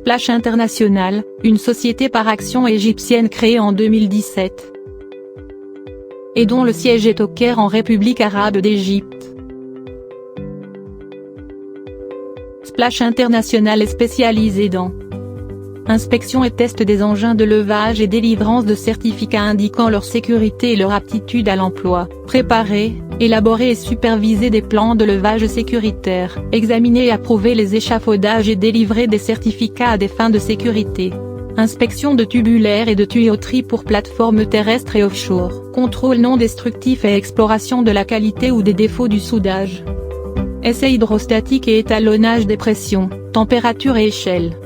Splash International, une société par actions égyptienne créée en 2017. Et dont le siège est au Caire en République arabe d'Égypte. Splash International est spécialisé dans inspection et test des engins de levage et délivrance de certificats indiquant leur sécurité et leur aptitude à l'emploi, préparer, élaborer et superviser des plans de levage sécuritaires, examiner et approuver les échafaudages et délivrer des certificats à des fins de sécurité. Inspection de tubulaires et de tuyauterie pour plateformes terrestres et offshore, contrôle non destructif et exploration de la qualité ou des défauts du soudage. Essai hydrostatique et étalonnage des pressions, température et échelle.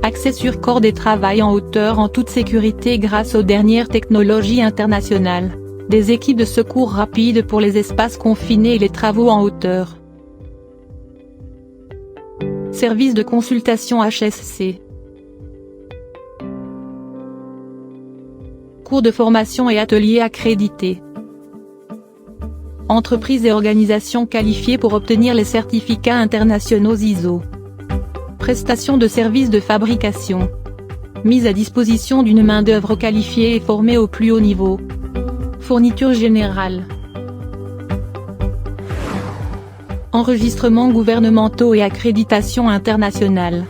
Accès sur corde et travail en hauteur en toute sécurité grâce aux dernières technologies internationales. Des équipes de secours rapides pour les espaces confinés et les travaux en hauteur. Service de consultation HSC. Cours de formation et ateliers accrédités. Entreprises et organisations qualifiées pour obtenir les certificats internationaux ISO. Prestation de services de fabrication. Mise à disposition d'une main-d'œuvre qualifiée et formée au plus haut niveau. Fourniture générale. Enregistrements gouvernementaux et accréditation internationale.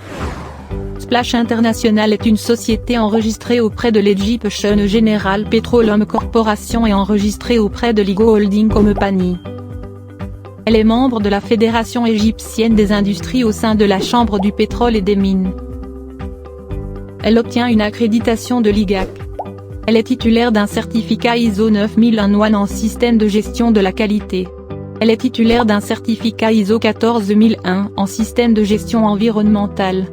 Splash International est une société enregistrée auprès de l'Egyptian General Petroleum Corporation et enregistrée auprès de l'Igo Holding Company. Elle est membre de la Fédération égyptienne des industries au sein de la Chambre du pétrole et des mines. Elle obtient une accréditation de l'IGAC. Elle est titulaire d'un certificat ISO 9001 en système de gestion de la qualité. Elle est titulaire d'un certificat ISO 14001 en système de gestion environnementale.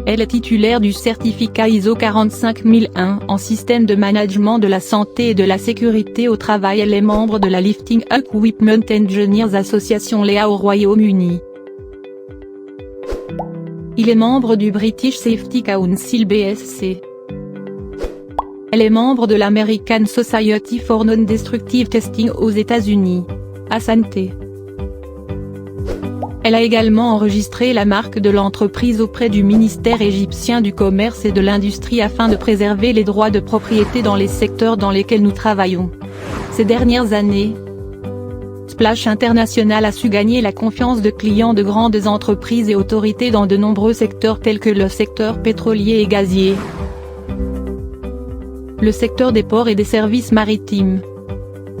Elle est titulaire du certificat ISO 45001 en système de management de la santé et de la sécurité au travail. Elle est membre de la Lifting Equipment Engineers Association LEA au Royaume-Uni. Il est membre du British Safety Council BSC. Elle est membre de l'American Society for Non-Destructive Testing aux États-Unis. ASANTE. Elle a également enregistré la marque de l'entreprise auprès du ministère égyptien du Commerce et de l'Industrie afin de préserver les droits de propriété dans les secteurs dans lesquels nous travaillons. Ces dernières années, Splash International a su gagner la confiance de clients de grandes entreprises et autorités dans de nombreux secteurs tels que le secteur pétrolier et gazier, le secteur des ports et des services maritimes,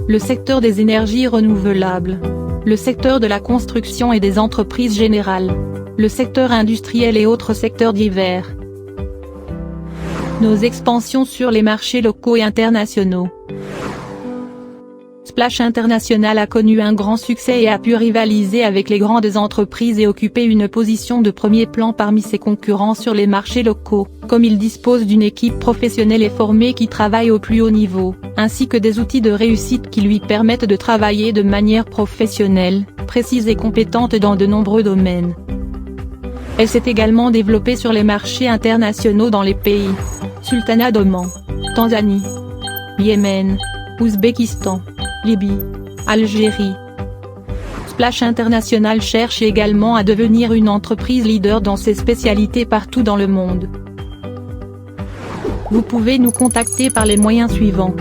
le secteur des énergies renouvelables, le secteur de la construction et des entreprises générales, le secteur industriel et autres secteurs divers. Nos expansions sur les marchés locaux et internationaux. Splash International a connu un grand succès et a pu rivaliser avec les grandes entreprises et occuper une position de premier plan parmi ses concurrents sur les marchés locaux, comme il dispose d'une équipe professionnelle et formée qui travaille au plus haut niveau, ainsi que des outils de réussite qui lui permettent de travailler de manière professionnelle, précise et compétente dans de nombreux domaines. Elle s'est également développée sur les marchés internationaux dans les pays Sultanat d'Oman, Tanzanie, Yémen, Ouzbékistan, Libye, Algérie. Splash International cherche également à devenir une entreprise leader dans ses spécialités partout dans le monde. Vous pouvez nous contacter par les moyens suivants.